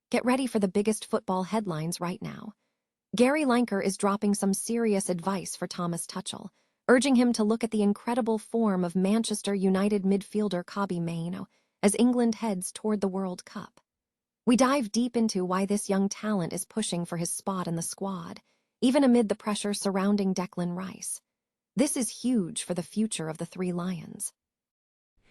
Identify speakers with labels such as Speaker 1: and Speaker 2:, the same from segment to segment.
Speaker 1: Get ready for the biggest football headlines right now. Gary Lineker is dropping some serious advice for Thomas Tuchel, urging him to look at the incredible form of Manchester United midfielder Kobbie Mainoo as England heads toward the World Cup. We dive deep into why this young talent is pushing for his spot in the squad, even amid the pressure surrounding Declan Rice. This is huge for the future of the Three Lions.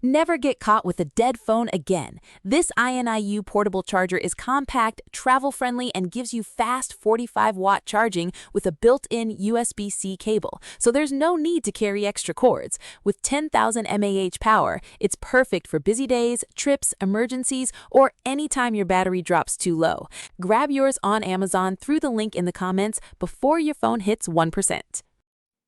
Speaker 2: Never get caught with a dead phone again. This INIU portable charger is compact, travel-friendly, and gives you fast 45-watt charging with a built-in USB-C cable, so there's no need to carry extra cords. With 10,000 mAh power, it's perfect for busy days, trips, emergencies, or anytime your battery drops too low. Grab yours on Amazon through the link in the comments before your phone hits 1%.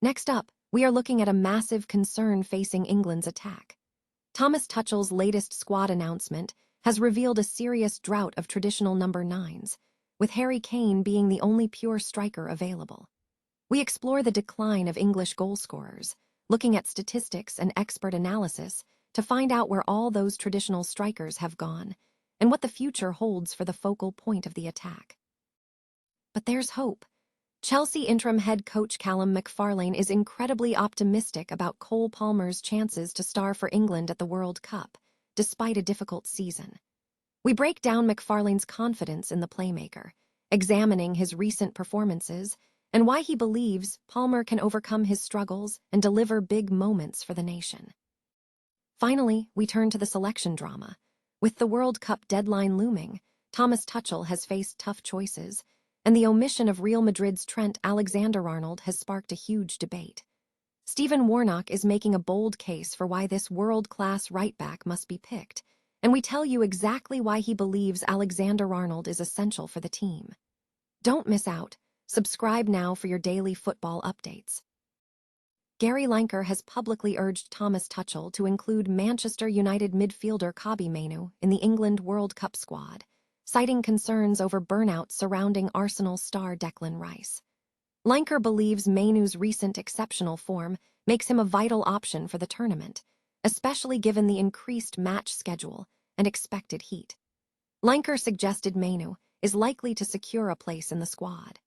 Speaker 1: Next up, we are looking at a massive concern facing England's attack. Thomas Tuchel's latest squad announcement has revealed a serious drought of traditional number 9s, with Harry Kane being the only pure striker available. We explore the decline of English goal scorers, looking at statistics and expert analysis to find out where all those traditional strikers have gone and what the future holds for the focal point of the attack. But there's hope. Chelsea interim head coach Callum McFarlane is incredibly optimistic about Cole Palmer's chances to star for England at the World Cup, despite a difficult season. We break down McFarlane's confidence in the playmaker, examining his recent performances and why he believes Palmer can overcome his struggles and deliver big moments for the nation. Finally, we turn to the selection drama. With the World Cup deadline looming, Thomas Tuchel has faced tough choices, and the omission of Real Madrid's Trent Alexander-Arnold has sparked a huge debate. Stephen Warnock is making a bold case for why this world-class right-back must be picked, and we tell you exactly why he believes Alexander-Arnold is essential for the team. Don't miss out. Subscribe now for your daily football updates. Gary Lineker has publicly urged Thomas Tuchel to include Manchester United midfielder Kobbie Mainoo in the England World Cup squad, citing concerns over burnout surrounding Arsenal star Declan Rice. Lineker believes Mainoo's recent exceptional form makes him a vital option for the tournament, especially given the increased match schedule and expected heat. Lineker suggested Mainoo is likely to secure a place in the squad.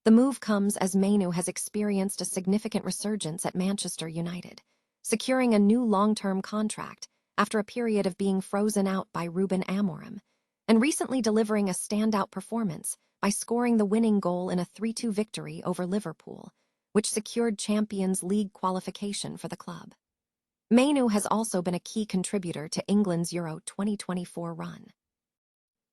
Speaker 1: The move comes as Mainoo has experienced a significant resurgence at Manchester United, securing a new long-term contract after a period of being frozen out by Ruben Amorim, and recently delivering a standout performance by scoring the winning goal in a 3-2 victory over Liverpool, which secured Champions League qualification for the club. Mainoo has also been a key contributor to England's Euro 2024 run.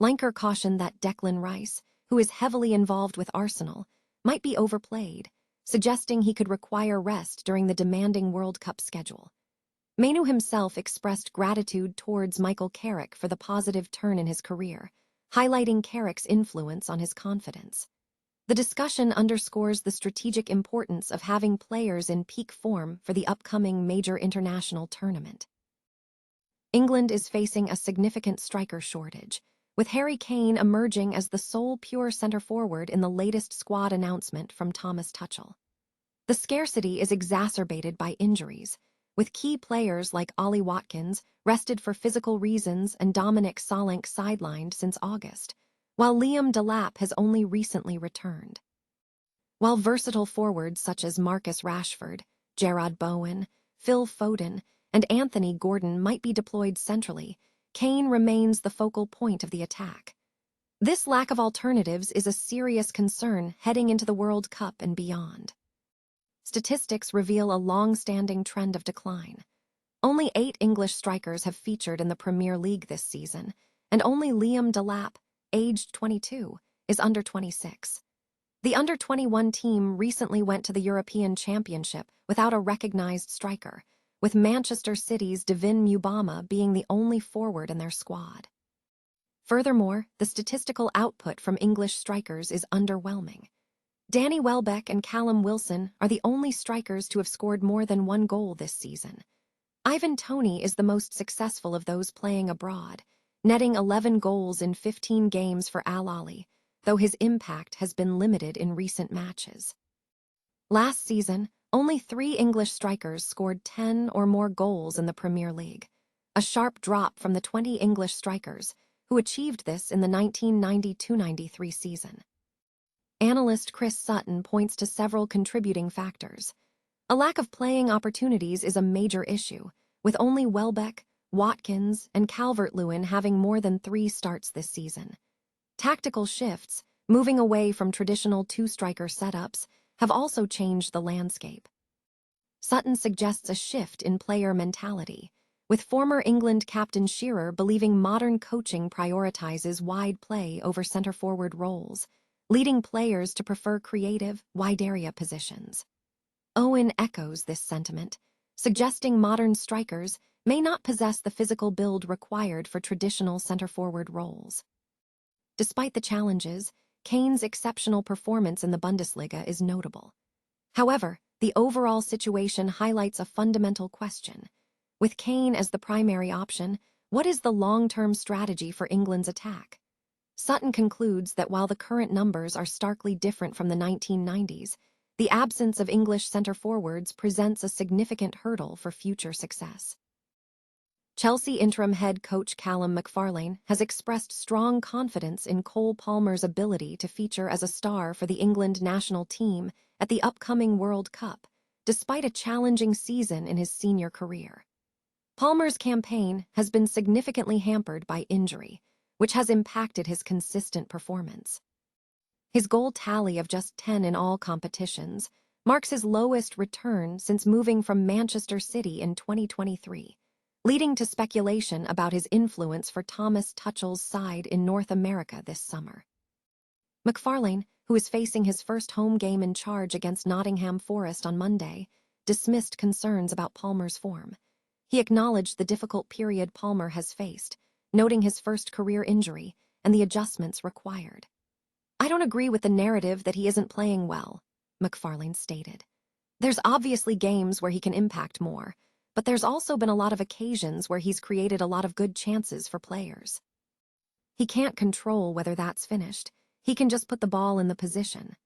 Speaker 1: Lineker cautioned that Declan Rice, who is heavily involved with Arsenal, might be overplayed, suggesting he could require rest during the demanding World Cup schedule. Mainoo himself expressed gratitude towards Michael Carrick for the positive turn in his career, highlighting Carrick's influence on his confidence. The discussion underscores the strategic importance of having players in peak form for the upcoming major international tournament. England is facing a significant striker shortage, with Harry Kane emerging as the sole pure center forward in the latest squad announcement from Thomas Tuchel. The scarcity is exacerbated by injuries, with key players like Ollie Watkins rested for physical reasons and Dominic Solanke sidelined since August, while Liam Delap has only recently returned. While versatile forwards such as Marcus Rashford, Jarrod Bowen, Phil Foden, and Anthony Gordon might be deployed centrally, Kane remains the focal point of the attack. This lack of alternatives is a serious concern heading into the World Cup and beyond. Statistics reveal a long-standing trend of decline. Only 8 English strikers have featured in the Premier League this season, and only Liam Delap, aged 22, is under 26. The under-21 team recently went to the European Championship without a recognized striker, with Manchester City's Divin Mubama being the only forward in their squad. Furthermore, the statistical output from English strikers is underwhelming. Danny Welbeck and Callum Wilson are the only strikers to have scored more than 1 goal this season. Ivan Toney is the most successful of those playing abroad, netting 11 goals in 15 games for Al Ahly, though his impact has been limited in recent matches. Last season, only 3 English strikers scored 10 or more goals in the Premier League, a sharp drop from the 20 English strikers who achieved this in the 1992-93 season. Analyst Chris Sutton points to several contributing factors. A lack of playing opportunities is a major issue, with only Welbeck, Watkins, and Calvert-Lewin having more than 3 starts this season. Tactical shifts, moving away from traditional two-striker setups, have also changed the landscape. Sutton suggests a shift in player mentality, with former England captain Shearer believing modern coaching prioritizes wide play over center-forward roles, leading players to prefer creative, wide-area positions. Owen echoes this sentiment, suggesting modern strikers may not possess the physical build required for traditional center-forward roles. Despite the challenges, Kane's exceptional performance in the Bundesliga is notable. However, the overall situation highlights a fundamental question. With Kane as the primary option, what is the long-term strategy for England's attack? Sutton concludes that while the current numbers are starkly different from the 1990s, the absence of English centre-forwards presents a significant hurdle for future success. Chelsea interim head coach Callum McFarlane has expressed strong confidence in Cole Palmer's ability to feature as a star for the England national team at the upcoming World Cup, despite a challenging season in his senior career. Palmer's campaign has been significantly hampered by injury, which has impacted his consistent performance. His goal tally of just 10 in all competitions marks his lowest return since moving from Manchester City in 2023, leading to speculation about his influence for Thomas Tuchel's side in North America this summer. McFarlane, who is facing his first home game in charge against Nottingham Forest on Monday, dismissed concerns about Palmer's form. He acknowledged the difficult period Palmer has faced, noting his first career injury and the adjustments required. "I don't agree with the narrative that he isn't playing well," McFarlane stated. "There's obviously games where he can impact more, but there's also been a lot of occasions where he's created a lot of good chances for players. He can't control whether that's finished. He can just put the ball in the position."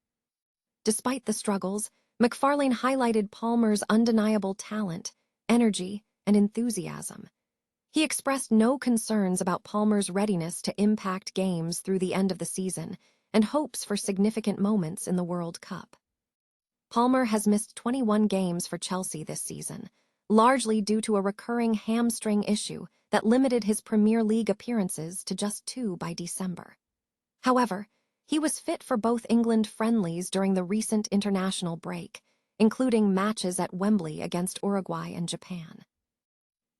Speaker 1: Despite the struggles, McFarlane highlighted Palmer's undeniable talent, energy, and enthusiasm. He expressed no concerns about Palmer's readiness to impact games through the end of the season and hopes for significant moments in the World Cup. Palmer has missed 21 games for Chelsea this season, largely due to a recurring hamstring issue that limited his Premier League appearances to just 2 by December. However, he was fit for both England friendlies during the recent international break, including matches at Wembley against Uruguay and Japan.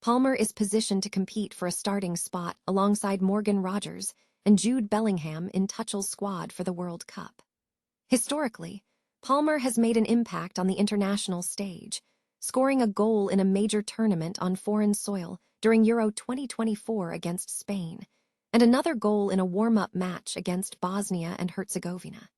Speaker 1: Palmer is positioned to compete for a starting spot alongside Morgan Rogers and Jude Bellingham in Tuchel's squad for the World Cup. Historically, Palmer has made an impact on the international stage, scoring a goal in a major tournament on foreign soil during Euro 2024 against Spain, and another goal in a warm-up match against Bosnia and Herzegovina.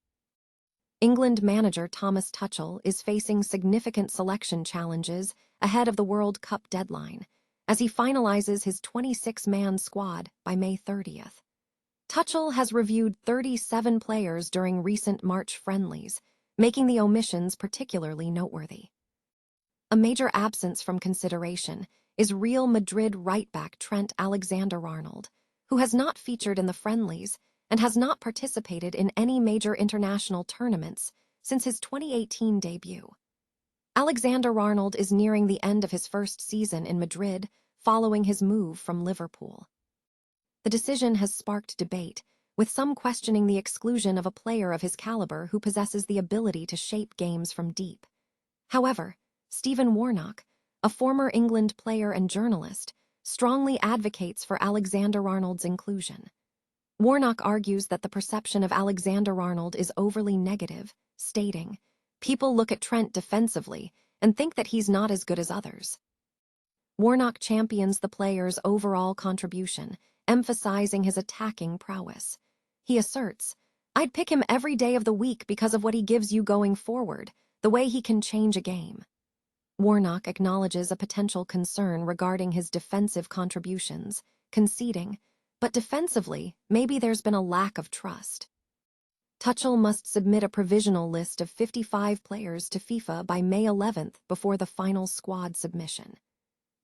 Speaker 1: England manager Thomas Tuchel is facing significant selection challenges ahead of the World Cup deadline, as he finalizes his 26-man squad by May 30th. Tuchel has reviewed 37 players during recent March friendlies, making the omissions particularly noteworthy. A major absence from consideration is Real Madrid right-back Trent Alexander-Arnold, who has not featured in the friendlies and has not participated in any major international tournaments since his 2018 debut. Alexander-Arnold is nearing the end of his first season in Madrid following his move from Liverpool. The decision has sparked debate, with some questioning the exclusion of a player of his caliber who possesses the ability to shape games from deep. However, Stephen Warnock, a former England player and journalist, strongly advocates for Alexander-Arnold's inclusion. Warnock argues that the perception of Alexander-Arnold is overly negative, stating, "People look at Trent defensively and think that he's not as good as others." Warnock champions the player's overall contribution, emphasizing his attacking prowess. He asserts, "I'd pick him every day of the week because of what he gives you going forward, the way he can change a game." Warnock acknowledges a potential concern regarding his defensive contributions, conceding, "But defensively, maybe there's been a lack of trust." Tuchel must submit a provisional list of 55 players to FIFA by May 11th before the final squad submission.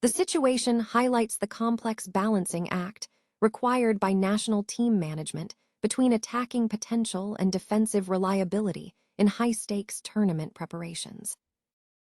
Speaker 1: The situation highlights the complex balancing act required by national team management between attacking potential and defensive reliability in high-stakes tournament preparations.